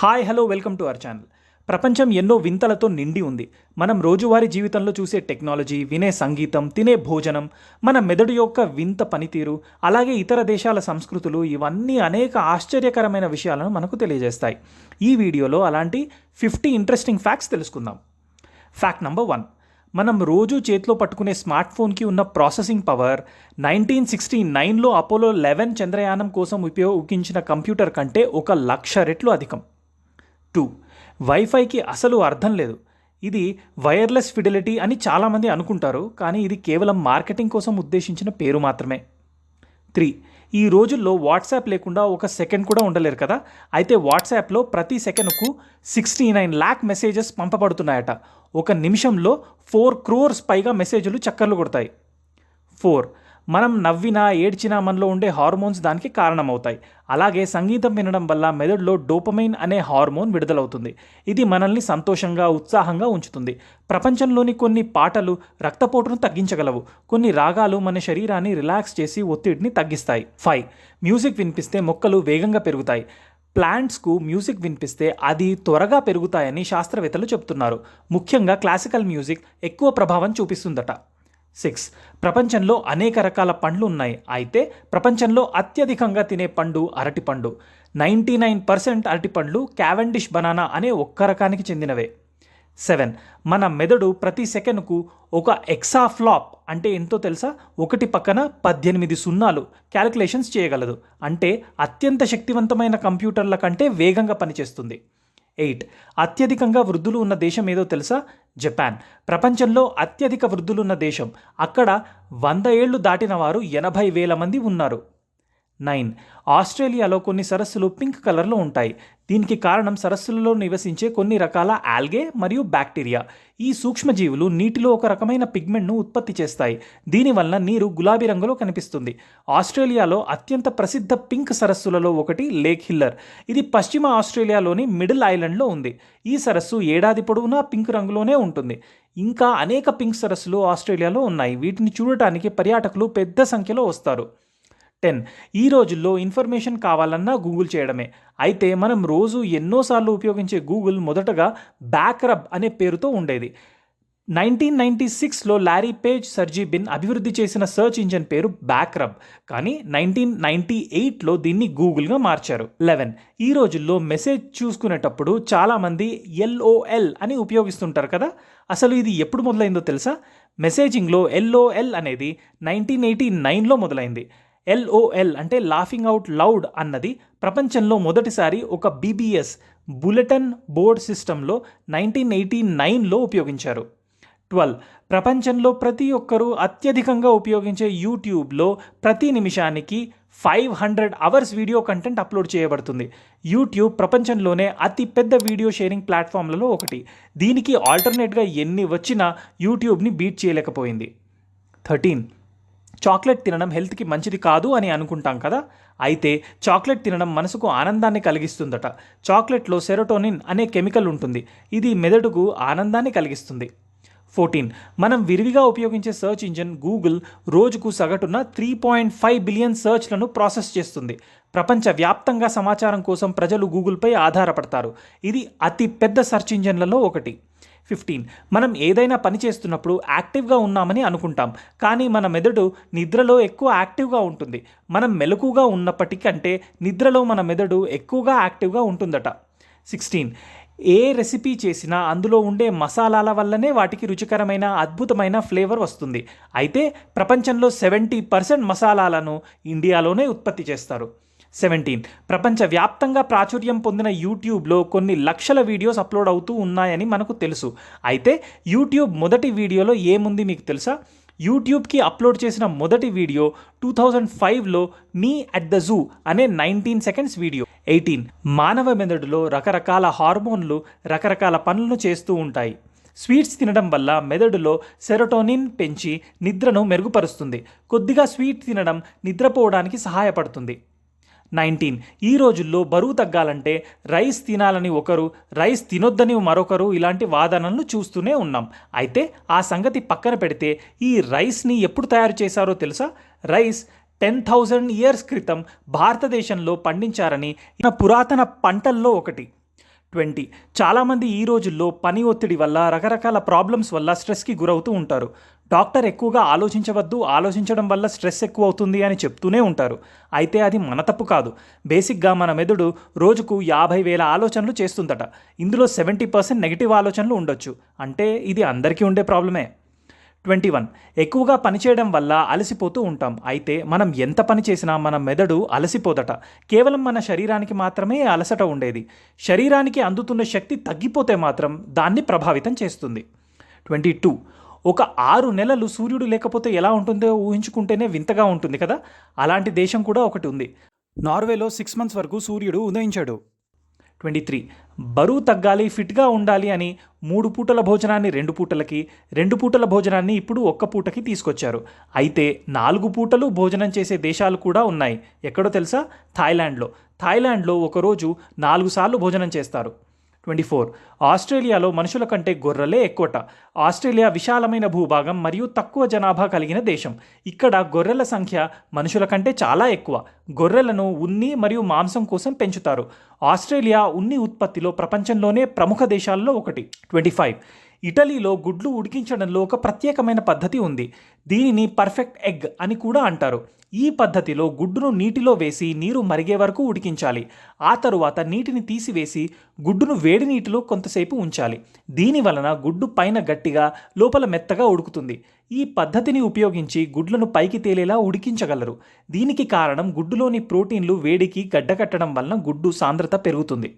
Hi hello welcome to our channel. ప్రపంచం ఎన్నో వింతలతో నిండి ఉంది. మనం రోజువారీ జీవితంలో చూసే టెక్నాలజీ, వినే సంగీతం, తినే భోజనం, మన మెదడు యొక్క వింత పనితీరు, అలాగే ఇతర దేశాల సంస్కృతులు, ఇవన్నీ అనేక ఆశ్చర్యకరమైన విషయాలను మనకు తెలియజేస్తాయి. ఈ వీడియోలో అలాంటి 50 ఇంట్రెస్టింగ్ ఫ్యాక్ట్స్ తెలుసుకుందాం. Fact number 1. మనం రోజు చేతిలో పట్టుకునే స్మార్ట్ ఫోన్కి ఉన్న ప్రాసెసింగ్ పవర్ 1969లో అపోలో 11 చంద్రయానం కోసం ఉపయోగించిన కంప్యూటర్ కంటే 1,00,000 రెట్లు అధికం. 2. వైఫైకి అసలు అర్థం లేదు. ఇది వైర్లెస్ ఫిడిలిటీ అని చాలామంది అనుకుంటారు, కానీ ఇది కేవలం మార్కెటింగ్ కోసం ఉద్దేశించిన పేరు మాత్రమే. 3. ఈ రోజుల్లో వాట్సాప్ లేకుండా ఒక సెకండ్ కూడా ఉండలేరు కదా. అయితే వాట్సాప్లో ప్రతి సెకండ్కు 69 lakh మెసేజెస్ పంపబడుతున్నాయట. ఒక నిమిషంలో 4 crores పైగా మెసేజ్లు చక్కర్లు కొడతాయి. 4. మనం నవ్వినా ఏడ్చినా మనలో ఉండే హార్మోన్స్ దానికి కారణమవుతాయి. అలాగే సంగీతం వినడం వల్ల మెదడులో డోపమైన్ అనే హార్మోన్ విడుదలవుతుంది. ఇది మనల్ని సంతోషంగా, ఉత్సాహంగా ఉంచుతుంది. ప్రపంచంలోని కొన్ని పాటలు రక్తపోటును తగ్గించగలవు. కొన్ని రాగాలు మన శరీరాన్ని రిలాక్స్ చేసి ఒత్తిడిని తగ్గిస్తాయి. 5. మ్యూజిక్ వినిపిస్తే మొక్కలు వేగంగా పెరుగుతాయి. ప్లాంట్స్కు మ్యూజిక్ వినిపిస్తే అది త్వరగా పెరుగుతాయని శాస్త్రవేత్తలు చెబుతున్నారు. ముఖ్యంగా క్లాసికల్ మ్యూజిక్ ఎక్కువ ప్రభావం చూపిస్తుందట. 6. ప్రపంచంలో అనేక రకాల పండ్లు ఉన్నాయి. అయితే ప్రపంచంలో అత్యధికంగా తినే పండు అరటిపండు. 99% అరటిపండ్లు క్యావెండిష్ బనానా అనే ఒక్క రకానికి చెందినవే. 7. మన మెదడు ప్రతి సెకండ్కు ఒక ఎక్సాఫ్లాప్ అంటే ఎంతో తెలుసా? 1 పక్కన 18 సున్నాలు క్యాలిక్యులేషన్స్ చేయగలదు. అంటే అత్యంత శక్తివంతమైన కంప్యూటర్ల కంటే వేగంగా పనిచేస్తుంది. 8. అత్యధికంగా వృద్ధులు ఉన్న దేశం ఏదో తెలుసా? జపాన్. ప్రపంచంలో అత్యధిక వృద్ధులున్న దేశం. అక్కడ 100 ఏళ్లు దాటిన వారు 80,000 మంది ఉన్నారు. 9. ఆస్ట్రేలియాలో కొన్ని సరస్సులు పింక్ కలర్లో ఉంటాయి. దీనికి కారణం సరస్సులలో నివసించే కొన్ని రకాల ఆల్గే మరియు బ్యాక్టీరియా. ఈ సూక్ష్మజీవులు నీటిలో ఒక రకమైన పిగ్మెంట్ను ఉత్పత్తి చేస్తాయి. దీనివల్ల నీరు గులాబీ రంగులో కనిపిస్తుంది. ఆస్ట్రేలియాలో అత్యంత ప్రసిద్ధ పింక్ సరస్సులలో ఒకటి లేక్ హిల్లర్. ఇది పశ్చిమ ఆస్ట్రేలియాలోని మిడిల్ ఐలాండ్లో ఉంది. ఈ సరస్సు ఏడాది పొడవునా పింక్ రంగులోనే ఉంటుంది. ఇంకా అనేక పింక్ సరస్సులు ఆస్ట్రేలియాలో ఉన్నాయి. వీటిని చూడటానికి పర్యాటకులు పెద్ద సంఖ్యలో వస్తారు. 10. ఈ రోజుల్లో ఇన్ఫర్మేషన్ కావాలన్నా గూగుల్ చేయడమే. అయితే మనం రోజు ఎన్నోసార్లు ఉపయోగించే గూగుల్ మొదటగా బ్యాక్రబ్ అనే పేరుతో ఉండేది. 1996లో లారీ పేజ్ సర్జీబిన్ అభివృద్ధి చేసిన సెర్చ్ ఇంజిన్ పేరు బ్యాక్రబ్, కానీ 1998లో దీన్ని గూగుల్గా మార్చారు. 11. ఈ రోజుల్లో మెసేజ్ చూసుకునేటప్పుడు చాలామంది LOL అని ఉపయోగిస్తుంటారు కదా. అసలు ఇది ఎప్పుడు మొదలైందో తెలుసా? మెసేజింగ్లో LOL అనేది 1989లో మొదలైంది. LOL అంటే లాఫింగ్ అవుట్ లౌడ్ అన్నది ప్రపంచంలో మొదటిసారి ఒక BBS బులెటిన్ బోర్డ్ సిస్టంలో 1989లో ఉపయోగించారు. 12. ప్రపంచంలో ప్రతి ఒక్కరూ అత్యధికంగా ఉపయోగించే యూట్యూబ్లో ప్రతి నిమిషానికి 500 hours వీడియో కంటెంట్ అప్లోడ్ చేయబడుతుంది. యూట్యూబ్ ప్రపంచంలోనే అతి పెద్ద వీడియో షేరింగ్ ప్లాట్ఫామ్లలో ఒకటి. దీనికి ఆల్టర్నేట్గా ఎన్ని వచ్చినా యూట్యూబ్ని బీట్ చేయలేకపోయింది. 13. చాక్లెట్ తినడం హెల్త్కి మంచిది కాదు అని అనుకుంటాం కదా. అయితే చాక్లెట్ తినడం మనసుకు ఆనందాన్ని కలిగిస్తుందట. చాక్లెట్లో సెరోటోనిన్ అనే కెమికల్ ఉంటుంది. ఇది మెదడుకు ఆనందాన్ని కలిగిస్తుంది. 14. మనం విరివిగా ఉపయోగించే సెర్చ్ ఇంజిన్ గూగుల్ రోజుకు సగటున 3.5 బిలియన్ సెర్చ్లను ప్రాసెస్ చేస్తుంది. ప్రపంచవ్యాప్తంగా సమాచారం కోసం ప్రజలు గూగుల్పై ఆధారపడతారు. ఇది అతి పెద్ద సెర్చ్ ఇంజిన్లలో ఒకటి. 15. మనం ఏదైనా పని చేస్తున్నప్పుడు యాక్టివ్గా ఉన్నామని అనుకుంటాం, కానీ మన మెదడు నిద్రలో ఎక్కువ యాక్టివ్గా ఉంటుంది. మనం మెలకుగా ఉన్నప్పటికంటే నిద్రలో మన మెదడు ఎక్కువగా యాక్టివ్గా ఉంటుందట. 16. ఏ రెసిపీ చేసినా అందులో ఉండే మసాలాల వల్లనే వాటికి రుచికరమైన అద్భుతమైన ఫ్లేవర్ వస్తుంది. అయితే ప్రపంచంలో 70% మసాలాలను ఇండియాలోనే ఉత్పత్తి చేస్తారు. 17. ప్రపంచవ్యాప్తంగా ప్రాచుర్యం పొందిన యూట్యూబ్లో కొన్ని లక్షల వీడియోస్ అప్లోడ్ అవుతూ ఉన్నాయని మనకు తెలుసు. అయితే యూట్యూబ్ మొదటి వీడియోలో ఏముంది మీకు తెలుసా? యూట్యూబ్కి అప్లోడ్ చేసిన మొదటి వీడియో 2005లో మీ అట్ ద జూ అనే 19 seconds వీడియో. 18. మానవ మెదడులో రకరకాల హార్మోన్లు రకరకాల పనులను చేస్తూ ఉంటాయి. స్వీట్స్ తినడం వల్ల మెదడులో సెరోటోనిన్ పెంచి నిద్రను మెరుగుపరుస్తుంది. కొద్దిగా స్వీట్ తినడం నిద్రపోవడానికి సహాయపడుతుంది. 19. ఈ రోజుల్లో బరువు తగ్గాలంటే రైస్ తినాలని ఒకరు, రైస్ తినొద్దని మరొకరు ఇలాంటి వాదనలను చూస్తూనే ఉన్నాం. అయితే ఆ సంగతి పక్కన పెడితే ఈ రైస్ని ఎప్పుడు తయారు చేశారో తెలుసా? రైస్ 10,000 years క్రితం భారతదేశంలో పండించారని పురాతన పంటల్లో ఒకటి. 20. చాలామంది ఈ రోజుల్లో పని ఒత్తిడి వల్ల రకరకాల ప్రాబ్లమ్స్ వల్ల స్ట్రెస్కి గురవుతూ ఉంటారు. డాక్టర్ ఎక్కువగా ఆలోచించవద్దు, ఆలోచించడం వల్ల స్ట్రెస్ ఎక్కువ అవుతుంది అని చెప్తూనే ఉంటారు. అయితే అది మన తప్పు కాదు. బేసిక్గా మన మెదడు రోజుకు 50,000 ఆలోచనలు చేస్తుందట. ఇందులో 70% నెగిటివ్ ఆలోచనలు ఉండొచ్చు. అంటే ఇది అందరికీ ఉండే ప్రాబ్లమే. 21. ఎక్కువగా పనిచేయడం వల్ల అలసిపోతూ ఉంటాం. అయితే మనం ఎంత పని చేసినా మన మెదడు అలసిపోదట. కేవలం మన శరీరానికి మాత్రమే అలసట ఉండేది. శరీరానికి అందుతున్న శక్తి తగ్గిపోతే మాత్రం దాన్ని ప్రభావితం చేస్తుంది. 22. ఒక 6 నెలలు సూర్యుడు లేకపోతే ఎలా ఉంటుందో ఊహించుకుంటేనే వింతగా ఉంటుంది కదా. అలాంటి దేశం కూడా ఒకటి ఉంది. నార్వేలో 6 months వరకు సూర్యుడు ఉదయించాడు. 23. బరువు తగ్గాలి, ఫిట్గా ఉండాలి అని 3 పూటల భోజనాన్ని 2 పూటలకి, 2 పూటల భోజనాన్ని ఇప్పుడు 1 పూటకి తీసుకొచ్చారు. అయితే 4 పూటలు భోజనం చేసే దేశాలు కూడా ఉన్నాయి. ఎక్కడో తెలుసా? థాయిలాండ్లో ఒకరోజు 4 సార్లు భోజనం చేస్తారు. 24. ఆస్ట్రేలియాలో మనుషుల కంటే గొర్రెలే ఎక్కువట. ఆస్ట్రేలియా విశాలమైన భూభాగం మరియు తక్కువ జనాభా కలిగిన దేశం. ఇక్కడ గొర్రెల సంఖ్య మనుషుల కంటే చాలా ఎక్కువ. గొర్రెలను ఉన్ని మరియు మాంసం కోసం పెంచుతారు. ఆస్ట్రేలియా ఉన్ని ఉత్పత్తిలో ప్రపంచంలోనే ప్రముఖ దేశాల్లో ఒకటి. 25. ఇటలీలో గుడ్లు ఉడికించడంలో ఒక ప్రత్యేకమైన పద్ధతి ఉంది. దీనిని పర్ఫెక్ట్ ఎగ్ అని కూడా అంటారు. ఈ పద్ధతిలో గుడ్డును నీటిలో వేసి నీరు మరిగే వరకు ఉడికించాలి. ఆ తరువాత నీటిని తీసివేసి గుడ్డును వేడి నీటిలో కొంతసేపు ఉంచాలి. దీని వలన గుడ్డు పైన గట్టిగా, లోపల మెత్తగా ఉడుకుతుంది. ఈ పద్ధతిని ఉపయోగించి గుడ్లను పైకి తేలేలా ఉడికించగలరు. దీనికి కారణం గుడ్డులోని ప్రోటీన్లు వేడికి గడ్డకట్టడం వలన గుడ్డు సాంద్రత పెరుగుతుంది.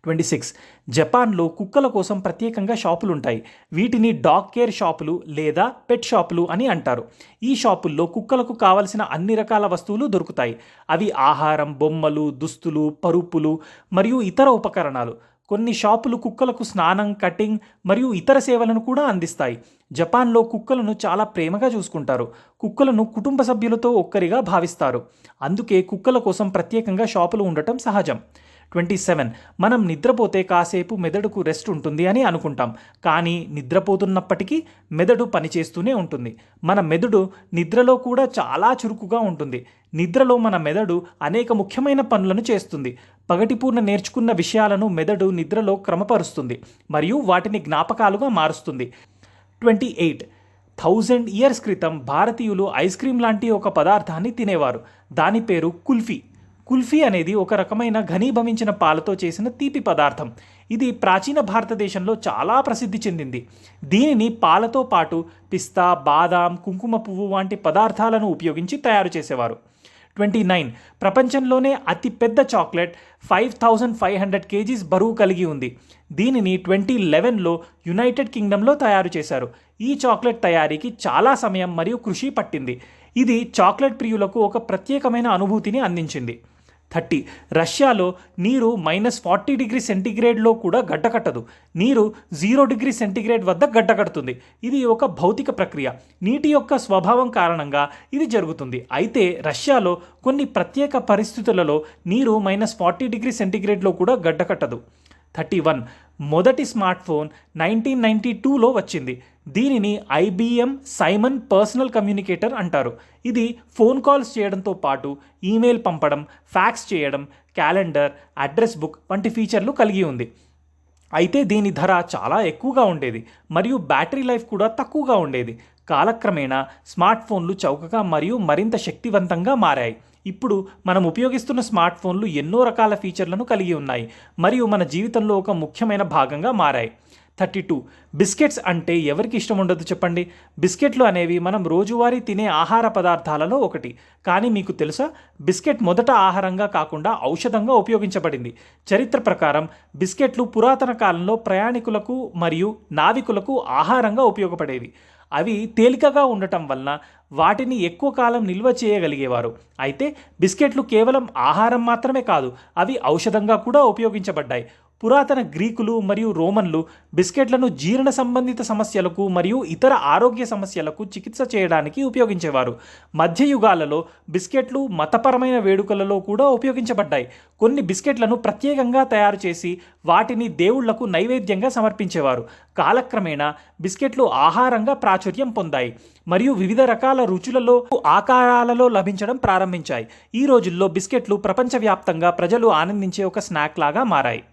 26. జపాన్లో కుక్కల కోసం ప్రత్యేకంగా షాపులుంటాయి. వీటిని డాగ్ కేర్ షాపులు లేదా పెట్ షాపులు అని అంటారు. ఈ షాపుల్లో కుక్కలకు కావలసిన అన్ని రకాల వస్తువులు దొరుకుతాయి. అవి ఆహారం, బొమ్మలు, దుస్తులు, పరుపులు మరియు ఇతర ఉపకరణాలు. కొన్ని షాపులు కుక్కలకు స్నానం, కటింగ్ మరియు ఇతర సేవలను కూడా అందిస్తాయి. జపాన్లో కుక్కలను చాలా ప్రేమగా చూసుకుంటారు. కుక్కలను కుటుంబ సభ్యులతో ఒక్కరిగా భావిస్తారు. అందుకే కుక్కల కోసం ప్రత్యేకంగా షాపులు ఉండటం సహజం. 27. మనం నిద్రపోతే కాసేపు మెదడుకు రెస్ట్ ఉంటుంది అని అనుకుంటాం. కానీ నిద్రపోతున్నప్పటికీ మెదడు పనిచేస్తూనే ఉంటుంది. మన మెదడు నిద్రలో కూడా చాలా చురుకుగా ఉంటుంది. నిద్రలో మన మెదడు అనేక ముఖ్యమైన పనులను చేస్తుంది. పగటిపూట నేర్చుకున్న విషయాలను మెదడు నిద్రలో క్రమపరుస్తుంది మరియు వాటిని జ్ఞాపకాలుగా మారుస్తుంది. 28. 1000 years క్రితం భారతీయులు ఐస్ క్రీమ్ లాంటి ఒక పదార్థాన్ని తినేవారు. దాని పేరు కుల్ఫీ. కుల్ఫీ అనేది ఒక రకమైన ఘనీభవించిన పాలతో చేసిన తీపి పదార్థం. ఇది ప్రాచీన భారతదేశంలో చాలా ప్రసిద్ధి చెందింది. దీనిని పాలతో పాటు పిస్తా, బాదాం, కుంకుమ పువ్వు వంటి పదార్థాలను ఉపయోగించి తయారు చేసేవారు. 29. ప్రపంచంలోనే అతిపెద్ద చాక్లెట్ 5500 kgs బరువు కలిగి ఉంది. దీనిని 2011లో యునైటెడ్ కింగ్డమ్లో తయారు చేశారు. ఈ చాక్లెట్ తయారీకి చాలా సమయం మరియు కృషి పట్టింది. ఇది చాక్లెట్ ప్రియులకు ఒక ప్రత్యేకమైన అనుభూతిని అందించింది. 30. రష్యాలో నీరు -40°C కూడా గడ్డకట్టదు. నీరు 0°C వద్ద గడ్డకడుతుంది. ఇది ఒక భౌతిక ప్రక్రియ. నీటి యొక్క స్వభావం కారణంగా ఇది జరుగుతుంది. అయితే రష్యాలో కొన్ని ప్రత్యేక పరిస్థితులలో నీరు -40°C కూడా గడ్డకట్టదు. 31. మొదటి స్మార్ట్ ఫోన్ 1992లో వచ్చింది. దీనిని IBM సైమన్ పర్సనల్ కమ్యూనికేటర్ అంటారు. ఇది ఫోన్ కాల్స్ చేయడంతో పాటు ఈమెయిల్ పంపడం, ఫ్యాక్స్ చేయడం, క్యాలెండర్, అడ్రస్ బుక్ వంటి ఫీచర్లు కలిగి ఉంది. అయితే దీని ధర చాలా ఎక్కువగా ఉండేది మరియు బ్యాటరీ లైఫ్ కూడా తక్కువగా ఉండేది. కాలక్రమేణా స్మార్ట్ ఫోన్లు చౌకగా మరియు మరింత శక్తివంతంగా మారాయి. ఇప్పుడు మనం ఉపయోగిస్తున్న స్మార్ట్ ఫోన్లు ఎన్నో రకాల ఫీచర్లను కలిగి ఉన్నాయి మరియు మన జీవితంలో ఒక ముఖ్యమైన భాగంగా మారాయి. 32. బిస్కెట్స్ అంటే ఎవరికి ఇష్టం ఉండదు చెప్పండి. బిస్కెట్లు అనేవి మనం రోజువారీ తినే ఆహార పదార్థాలలో ఒకటి. కానీ మీకు తెలుసా, బిస్కెట్ మొదట ఆహారంగా కాకుండా ఔషధంగా ఉపయోగించబడింది. చరిత్ర ప్రకారం బిస్కెట్లు పురాతన కాలంలో ప్రయాణికులకు మరియు నావికులకు ఆహారంగా ఉపయోగపడేవి. అవి తేలికగా ఉండటం వలన వాటిని ఎక్కువ కాలం నిల్వ చేయగలిగేవారు. అయితే బిస్కెట్లు కేవలం ఆహారం మాత్రమే కాదు, అవి ఔషధంగా కూడా ఉపయోగించబడ్డాయి. పురాతన గ్రీకులు మరియు రోమన్లు బిస్కెట్లను జీర్ణ సంబంధిత సమస్యలకు మరియు ఇతర ఆరోగ్య సమస్యలకు చికిత్స చేయడానికి ఉపయోగించేవారు. మధ్యయుగాలలో బిస్కెట్లు మతపరమైన వేడుకలలో కూడా ఉపయోగించబడ్డాయి. కొన్ని బిస్కెట్లను ప్రత్యేకంగా తయారు చేసి వాటిని దేవుళ్లకు నైవేద్యంగా సమర్పించేవారు. కాలక్రమేణా బిస్కెట్లు ఆహారంగా ప్రాచుర్యం పొందాయి మరియు వివిధ రకాల రుచులలో, ఆకారాలలో లభించడం ప్రారంభించాయి. ఈ రోజుల్లో బిస్కెట్లు ప్రపంచవ్యాప్తంగా ప్రజలు ఆనందించే ఒక స్నాక్ లాగా మారాయి.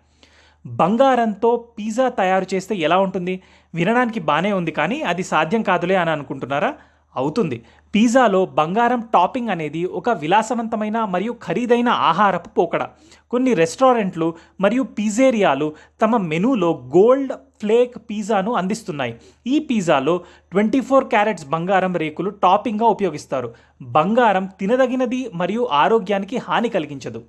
బంగారంతో పిజ్జా తయారు చేస్తే ఎలా ఉంటుంది? వినడానికి బాగానే ఉంది, కానీ అది సాధ్యం కాదులే అని అనుకుంటున్నారా? అవుతుంది. పిజ్జాలో బంగారం టాపింగ్ అనేది ఒక విలాసవంతమైన మరియు ఖరీదైన ఆహారపు పోకడ. కొన్ని రెస్టారెంట్లు మరియు పిజ్జేరియాలు తమ మెనూలో గోల్డ్ ఫ్లేక్ పిజ్జాను అందిస్తున్నాయి. ఈ పిజ్జాలో 24 క్యారెట్స్ బంగారం రేకులు టాపింగ్గా ఉపయోగిస్తారు. బంగారం తినదగినది మరియు ఆరోగ్యానికి హాని కలిగించదు.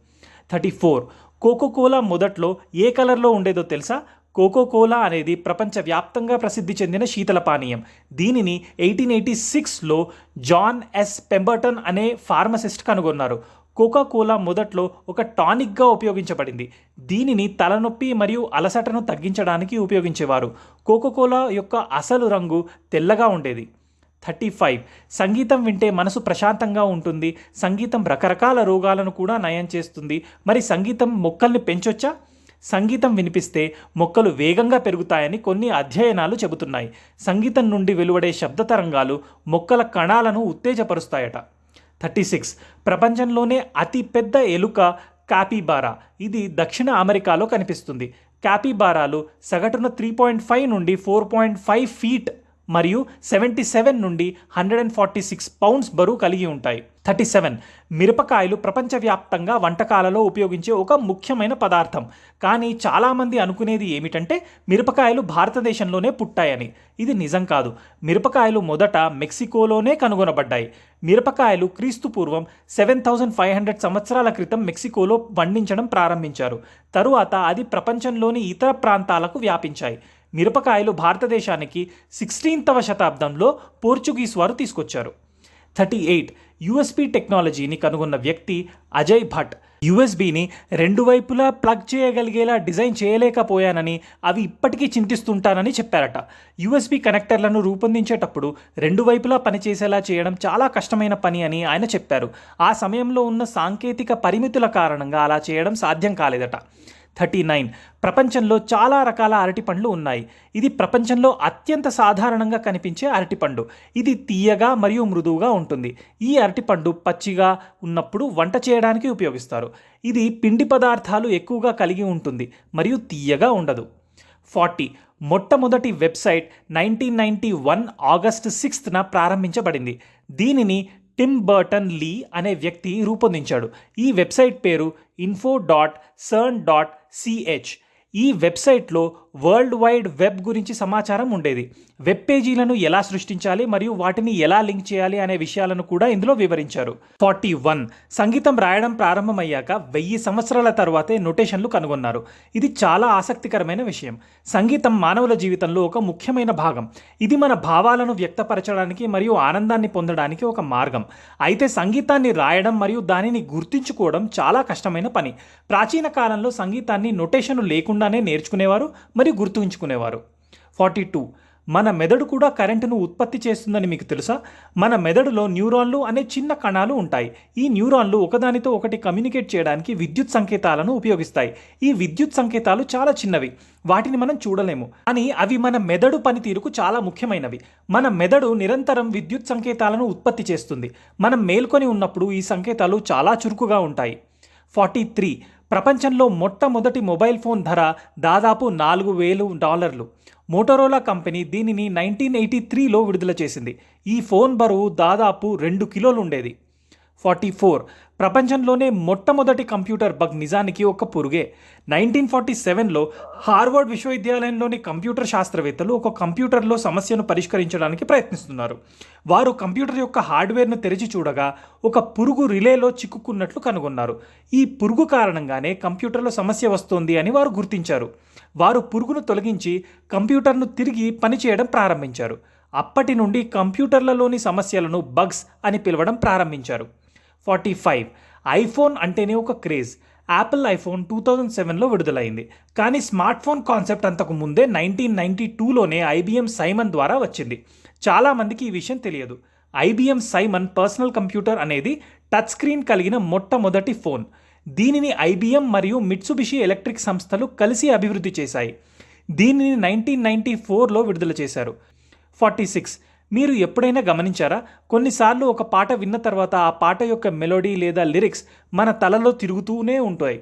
34. కోకోకోలా మొదట్లో ఏ కలర్లో ఉండేదో తెలుసా? కోకోకోలా అనేది ప్రపంచవ్యాప్తంగా ప్రసిద్ధి చెందిన శీతల పానీయం. దీనిని 1886లో జాన్ ఎస్ పెంబర్టన్ అనే ఫార్మసిస్ట్ కనుగొన్నారు. కోకోకోలా మొదట్లో ఒక టానిక్గా ఉపయోగించబడింది. దీనిని తలనొప్పి మరియు అలసటను తగ్గించడానికి ఉపయోగించేవారు. కోకోకోలా యొక్క అసలు రంగు తెల్లగా ఉండేది. 35. సంగీతం వింటే మనసు ప్రశాంతంగా ఉంటుంది. సంగీతం రకరకాల రోగాలను కూడా నయం చేస్తుంది. మరి సంగీతం మొక్కల్ని పెంచొచ్చా? సంగీతం వినిపిస్తే మొక్కలు వేగంగా పెరుగుతాయని కొన్ని అధ్యయనాలు చెబుతున్నాయి. సంగీతం నుండి వెలువడే శబ్ద తరంగాలు మొక్కల కణాలను ఉత్తేజపరుస్తాయట. 36. ప్రపంచంలోనే అతి పెద్ద ఎలుక కాపిబారా. ఇది దక్షిణ అమెరికాలో కనిపిస్తుంది. కాపిబారాలు సగటున 3.5 నుండి 4.5 ఫీట్ మరియు 77 నుండి 146 పౌండ్స్ బరువు కలిగి ఉంటాయి. 37. మిరపకాయలు ప్రపంచవ్యాప్తంగా వంటకాలలో ఉపయోగించే ఒక ముఖ్యమైన పదార్థం. కానీ చాలామంది అనుకునేది ఏమిటంటే మిరపకాయలు భారతదేశంలోనే పుట్టాయని. ఇది నిజం కాదు. మిరపకాయలు మొదట మెక్సికోలోనే కనుగొనబడ్డాయి. మిరపకాయలు క్రీస్తుపూర్వం 7500 సంవత్సరాల క్రితం మెక్సికోలో పండించడం ప్రారంభించారు. తరువాత అది ప్రపంచంలోని ఇతర ప్రాంతాలకు వ్యాపించాయి. మిరపకాయలు భారతదేశానికి 16వ శతాబ్దంలో పోర్చుగీస్ వారు తీసుకొచ్చారు. 38. యూఎస్బీ టెక్నాలజీని కనుగొన్న వ్యక్తి అజయ్ భట్. యూఎస్బీని రెండు వైపులా ప్లగ్ చేయగలిగేలా డిజైన్ చేయలేకపోయానని, అవి ఇప్పటికీ చింతిస్తుంటానని చెప్పారట. యూఎస్బీ కనెక్టర్లను రూపొందించేటప్పుడు రెండు వైపులా పనిచేసేలా చేయడం చాలా కష్టమైన పని అని ఆయన చెప్పారు. ఆ సమయంలో ఉన్న సాంకేతిక పరిమితుల కారణంగా అలా చేయడం సాధ్యం కాలేదట. 39. ప్రపంచంలో చాలా రకాల అరటిపండ్లు ఉన్నాయి. ఇది ప్రపంచంలో అత్యంత సాధారణంగా కనిపించే అరటిపండు. ఇది తీయగా మరియు మృదువుగా ఉంటుంది. ఈ అరటిపండు పచ్చిగా ఉన్నప్పుడు వంట చేయడానికి ఉపయోగిస్తారు. ఇది పిండి పదార్థాలు ఎక్కువగా కలిగి ఉంటుంది మరియు తీయగా ఉండదు. 40. మొట్టమొదటి వెబ్సైట్ 1991 ఆగస్టు 6న ప్రారంభించబడింది. దీనిని టిమ్ బర్టన్ లీ అనే వ్యక్తి రూపొందించాడు. ఈ వెబ్సైట్ పేరు info.cern.ch. ఈ వెబ్సైట్లో వరల్డ్ వైడ్ వెబ్ గురించి సమాచారం ఉండేది. వెబ్ పేజీలను ఎలా సృష్టించాలి మరియు వాటిని ఎలా లింక్ చేయాలి అనే విషయాలను కూడా ఇందులో వివరించారు. 41. సంగీతం రాయడం ప్రారంభమయ్యాక 1000 సంవత్సరాల తర్వాతే నొటేషన్లు కనుగొన్నారు. ఇది చాలా ఆసక్తికరమైన విషయం. సంగీతం మానవుల జీవితంలో ఒక ముఖ్యమైన భాగం. ఇది మన భావాలను వ్యక్తపరచడానికి మరియు ఆనందాన్ని పొందడానికి ఒక మార్గం. అయితే సంగీతాన్ని రాయడం మరియు దానిని గుర్తుంచుకోవడం చాలా కష్టమైన పని. ప్రాచీన కాలంలో సంగీతాన్ని నొటేషన్లు లేకుండానే నేర్చుకునేవారు మరియు గుర్తుంచుకునేవారు. 42. మన మెదడు కూడా కరెంటును ఉత్పత్తి చేస్తుందని మీకు తెలుసా? మన మెదడులో న్యూరాన్లు అనే చిన్న కణాలు ఉంటాయి. ఈ న్యూరాన్లు ఒకదానితో ఒకటి కమ్యూనికేట్ చేయడానికి విద్యుత్ సంకేతాలను ఉపయోగిస్తాయి. ఈ విద్యుత్ సంకేతాలు చాలా చిన్నవి, వాటిని మనం చూడలేము, కానీ అవి మన మెదడు పనితీరుకు చాలా ముఖ్యమైనవి. మన మెదడు నిరంతరం విద్యుత్ సంకేతాలను ఉత్పత్తి చేస్తుంది. మనం మేల్కొని ఉన్నప్పుడు ఈ సంకేతాలు చాలా చురుకుగా ఉంటాయి. 43. ప్రపంచంలో మొట్టమొదటి మొబైల్ ఫోన్ ధర దాదాపు $4000. మోటరోలా కంపెనీ దీనిని 1983లో విడుదల చేసింది. ఈ ఫోన్ బరువు దాదాపు 2 కిలోలు ఉండేది. 44. ప్రపంచంలోనే మొట్టమొదటి కంప్యూటర్ బగ్ నిజానికి ఒక పురుగే. 1947లో హార్వర్డ్ విశ్వవిద్యాలయంలోని కంప్యూటర్ శాస్త్రవేత్తలు ఒక కంప్యూటర్లో సమస్యను పరిష్కరించడానికి ప్రయత్నిస్తున్నారు. వారు కంప్యూటర్ యొక్క హార్డ్వేర్ను తెరిచి చూడగా ఒక పురుగు రిలేలో చిక్కుకున్నట్లు కనుగొన్నారు. ఈ పురుగు కారణంగానే కంప్యూటర్లో సమస్య వస్తోంది అని వారు గుర్తించారు. వారు పురుగును తొలగించి కంప్యూటర్ను తిరిగి పనిచేయడం ప్రారంభించారు. అప్పటి నుండి కంప్యూటర్లలోని సమస్యలను బగ్స్ అని పిలవడం ప్రారంభించారు. 45. ఐఫోన్ అంటేనే ఒక క్రేజ్. యాపిల్ ఐఫోన్ 2007లో విడుదలైంది. కానీ స్మార్ట్ ఫోన్ కాన్సెప్ట్ అంతకు ముందే 1992లోనే ఐబిఎం సైమన్ ద్వారా వచ్చింది. చాలామందికి ఈ విషయం తెలియదు. ఐబిఎం సైమన్ పర్సనల్ కంప్యూటర్ అనేది టచ్ స్క్రీన్ కలిగిన మొట్టమొదటి ఫోన్. దీనిని ఐబిఎం మరియు మిట్సుబిషి ఎలక్ట్రిక్ సంస్థలు కలిసి అభివృద్ధి చేశాయి. దీనిని 1994లో విడుదల చేశారు. 46. మీరు ఎప్పుడైనా గమనించారా? కొన్నిసార్లు ఒక పాట విన్న తర్వాత ఆ పాట యొక్క మెలోడీ లేదా లిరిక్స్ మన తలలో తిరుగుతూనే ఉంటాయి.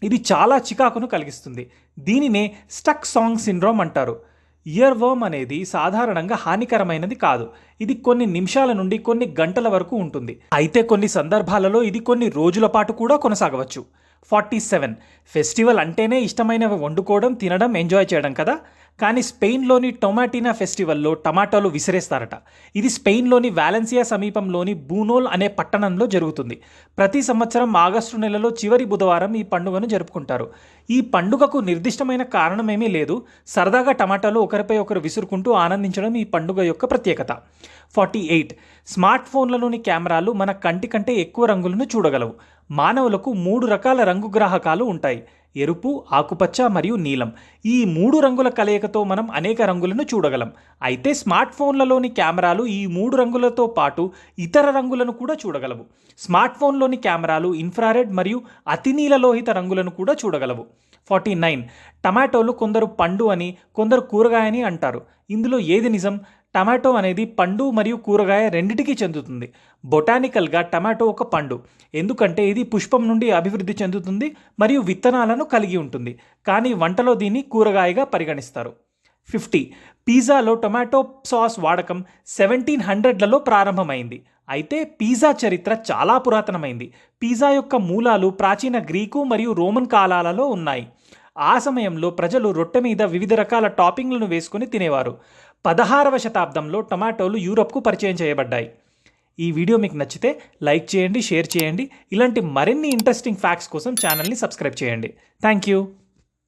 ఇది చాలా చికాకును కలిగిస్తుంది. దీనినే స్టక్ సాంగ్ సిండ్రోమ్ అంటారు. ఇయర్ వర్మ్ అనేది సాధారణంగా హానికరమైనది కాదు. ఇది కొన్ని నిమిషాల నుండి కొన్ని గంటల వరకు ఉంటుంది. అయితే కొన్ని సందర్భాలలో ఇది కొన్ని రోజుల పాటు కూడా కొనసాగవచ్చు. 47. ఫెస్టివల్ అంటేనే ఇష్టమైనవి వండుకోవడం, తినడం, ఎంజాయ్ చేయడం కదా. కానీ స్పెయిన్లోని టొమాటినా ఫెస్టివల్లో టమాటాలు విసిరేస్తారట. ఇది స్పెయిన్లోని వాలెన్సియా సమీపంలోని బూనోల్ అనే పట్టణంలో జరుగుతుంది. ప్రతి సంవత్సరం ఆగస్టు నెలలో చివరి బుధవారం ఈ పండుగను జరుపుకుంటారు. ఈ పండుగకు నిర్దిష్టమైన కారణమేమీ లేదు. సరదాగా టమాటాలు ఒకరిపై ఒకరు విసురుకుంటూ ఆనందించడం ఈ పండుగ యొక్క ప్రత్యేకత. 48. స్మార్ట్ ఫోన్లలోని కెమెరాలు మన కంటి కంటే ఎక్కువ రంగులను చూడగలవు. మానవులకు 3 రకాల రంగు గ్రాహకాలు ఉంటాయి: ఎరుపు, ఆకుపచ్చ మరియు నీలం. ఈ 3 రంగుల కలయికతో మనం అనేక రంగులను చూడగలం. అయితే స్మార్ట్ ఫోన్లలోని కెమెరాలు ఈ 3 రంగులతో పాటు ఇతర రంగులను కూడా చూడగలవు. స్మార్ట్ ఫోన్లోని కెమెరాలు ఇన్ఫ్రారెడ్ మరియు అతినీలలోహిత రంగులను కూడా చూడగలవు. 49. టమాటోలు కొందరు పండు అని, కొందరు కూరగాయ అని అంటారు. ఇందులో ఏది నిజం? టమాటో అనేది పండు మరియు కూరగాయ రెండిటికి చెందుతుంది. బొటానికల్గా టమాటో ఒక పండు, ఎందుకంటే ఇది పుష్పం నుండి అభివృద్ధి చెందుతుంది మరియు విత్తనాలను కలిగి ఉంటుంది. కానీ వంటలో దీన్ని కూరగాయగా పరిగణిస్తారు. 50. పిజ్జాలో టొమాటో సాస్ వాడకం 1700లలో ప్రారంభమైంది. అయితే పిజ్జా చరిత్ర చాలా పురాతనమైంది. పిజ్జా యొక్క మూలాలు ప్రాచీన గ్రీకు మరియు రోమన్ కాలాలలో ఉన్నాయి. ఆ సమయంలో ప్రజలు రొట్టె మీద వివిధ రకాల టాపింగ్లను వేసుకుని తినేవారు. 16వ శతాబ్దంలో టమాటోలు యూరప్కు పరిచయం చేయబడ్డాయి. ఈ వీడియో మీకు నచ్చితే లైక్ చేయండి, షేర్ చేయండి. ఇలాంటి మరిన్ని ఇంట్రెస్టింగ్ ఫ్యాక్ట్స్ కోసం ఛానల్ని సబ్స్క్రైబ్ చేయండి. Thank you.